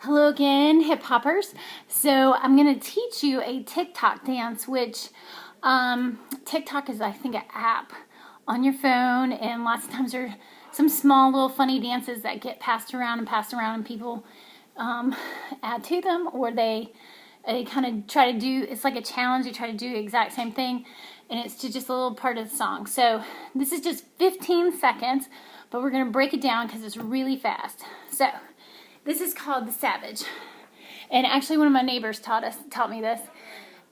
Hello again, hip hoppers. So I'm going to teach you a TikTok dance, which TikTok is, I think, an app on your phone, and lots of times there are some small little funny dances that get passed around, and people add to them, or they kind of try to do, it's like a challenge, they try to do the exact same thing, and it's to just a little part of the song. So this is just 15 seconds, but we're going to break it down because it's really fast. So this is called the Savage, and actually one of my neighbors taught me this,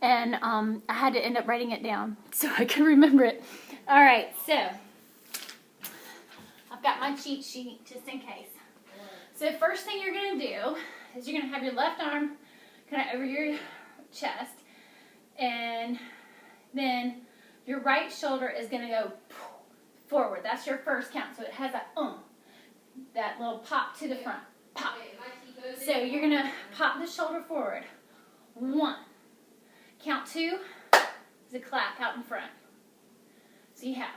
and I had to end up writing it down so I can remember it. All right, so I've got my cheat sheet just in case. So first thing you're going to do is you're going to have your left arm kind of over your chest, and then your right shoulder is going to go forward. That's your first count, so it has that little pop to the front. Pop. So you're going to pop the shoulder forward. 1. Count 2 is a clap out in front. So you have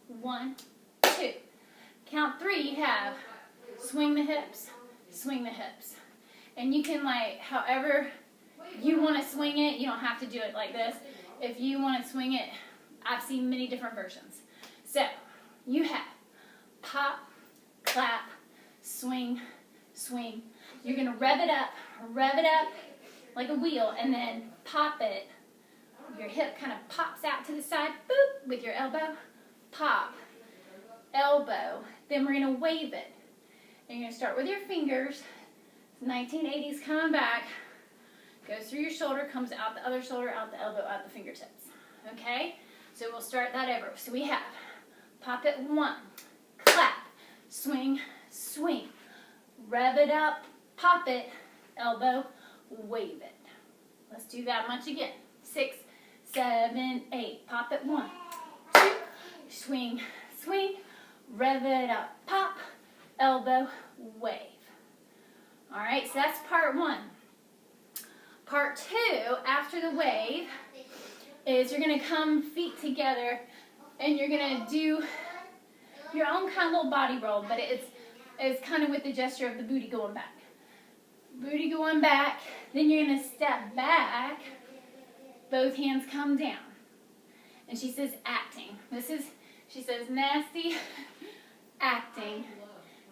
1, 2. Count 3, you have swing the hips, swing the hips. And you can, like, however you want to swing it, you don't have to do it like this. If you want to swing it, I've seen many different versions. So you have pop, clap, swing, swing. You're going to rev it up like a wheel, and then pop it. Your hip kind of pops out to the side, boop, with your elbow. Pop, elbow. Then we're going to wave it. And you're going to start with your fingers. It's 1980s coming back. Goes through your shoulder, comes out the other shoulder, out the elbow, out the fingertips. Okay? So we'll start that over. So we have pop it 1, clap, swing, swing. Rev it up, pop it, elbow, wave it. Let's do that much again. 6, 7, 8. Pop it 1, 2, swing, swing. Rev it up, pop, elbow, wave. All right, so that's part 1. Part 2, after the wave, is you're going to come feet together, and you're going to do your own kind of little body roll, but it's kind of with the gesture of the booty going back. Booty going back, then you're going to step back, both hands come down. And she says acting. She says nasty acting.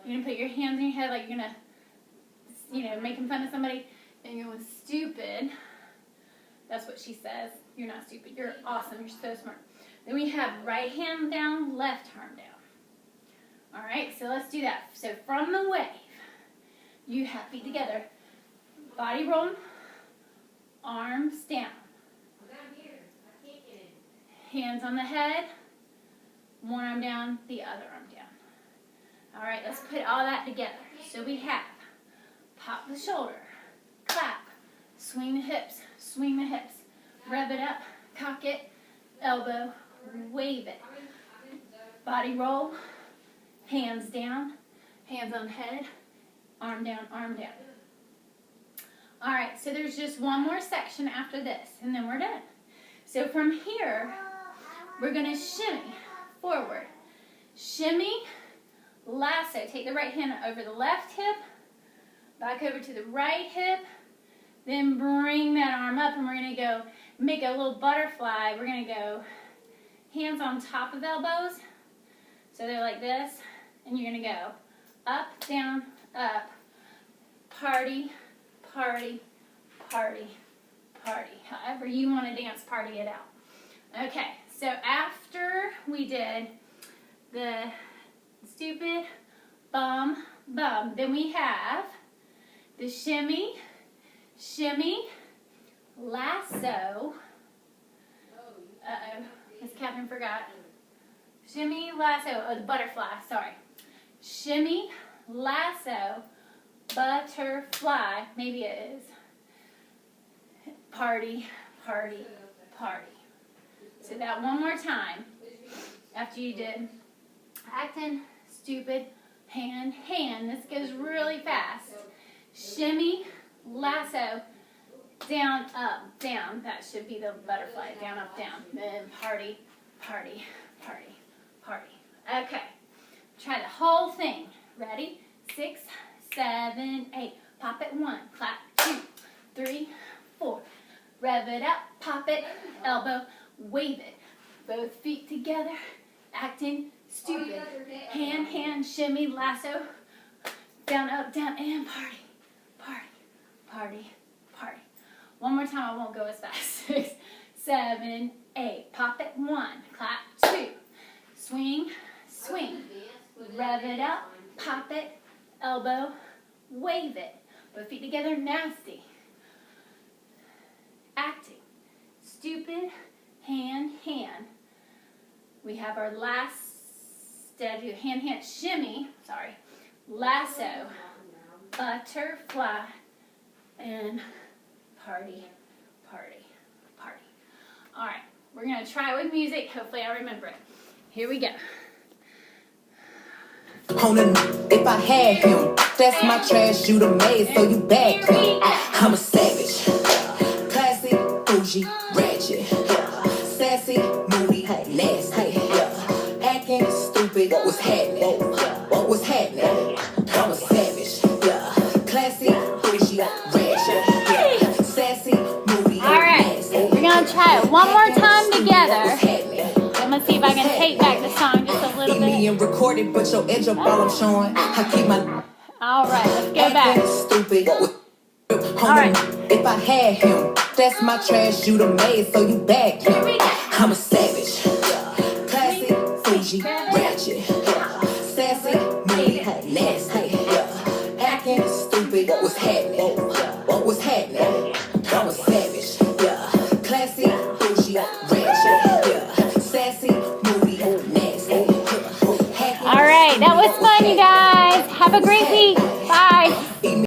You're going to put your hands on your head like you're going to, making fun of somebody, and you're going stupid. That's what she says. You're not stupid. You're awesome. You're so smart. Then we have right hand down, left arm down. All right, so let's do that. So from the wave, you have feet together, body roll, arms down, hands on the head, one arm down, the other arm down. All right, let's put all that together. So we have pop the shoulder, clap, swing the hips, rev it up, cock it, elbow, wave it, body roll, hands down, hands on head, arm down, arm down. All right, so there's just one more section after this, and then we're done. So from here, we're going to shimmy forward. Shimmy, lasso. Take the right hand over the left hip, back over to the right hip, then bring that arm up, and we're going to go make a little butterfly. We're going to go hands on top of elbows, so they're like this. And you're going to go up, down, up, party, party, party, party. However you want to dance, party it out. Okay, so after we did the stupid bum, bum, then we have the shimmy, shimmy, lasso. Uh-oh, Miss Kathryn forgot. Shimmy, lasso, the butterfly, sorry. Shimmy, lasso, butterfly, maybe it is. Party, party, party. So that one more time. After you did acting, stupid, hand, hand. This goes really fast. Shimmy, lasso, down, up, down. That should be the butterfly. Down, up, down. Then party, party, party, party. Okay. Try the whole thing. Ready? 6, 7, 8. pop it, 1, clap, 2, 3, 4. Rev it up, pop it, elbow, wave it. Both feet together, acting stupid. Hand, hand, shimmy, lasso, down, up, down, and party, party, party, party. One more time, I won't go as fast. 6, 7, 8. Pop it, 1, clap, 2. Swing, swing. Rev it up, pop it, elbow, wave it. Both feet together, nasty. Acting. Stupid, hand, hand. We have our last, did I do hand, hand, shimmy, sorry. Lasso, butterfly, and party, party, party. All right, we're going to try it with music. Hopefully I remember it. Here we go. If I had him, that's my trash you done made, so you back him. I'm a savage, classy, bougie, ratchet, sassy, moody, nasty, acting stupid. What's happening? What's happening? I'm a savage, classy, bougie, ratchet, sassy, moody, nasty. All right, we're gonna try it one more time together. I'm gonna see if I can take back the song just a little bit. And recorded, but your edge up all I'm showing. I keep my all right, let's go back. Stupid. All right. If I had him, that's my trash you done made, so you back him. I'm a savage, classy, bougie, ratchet, sassy, moody, nasty, acting stupid. What's happening?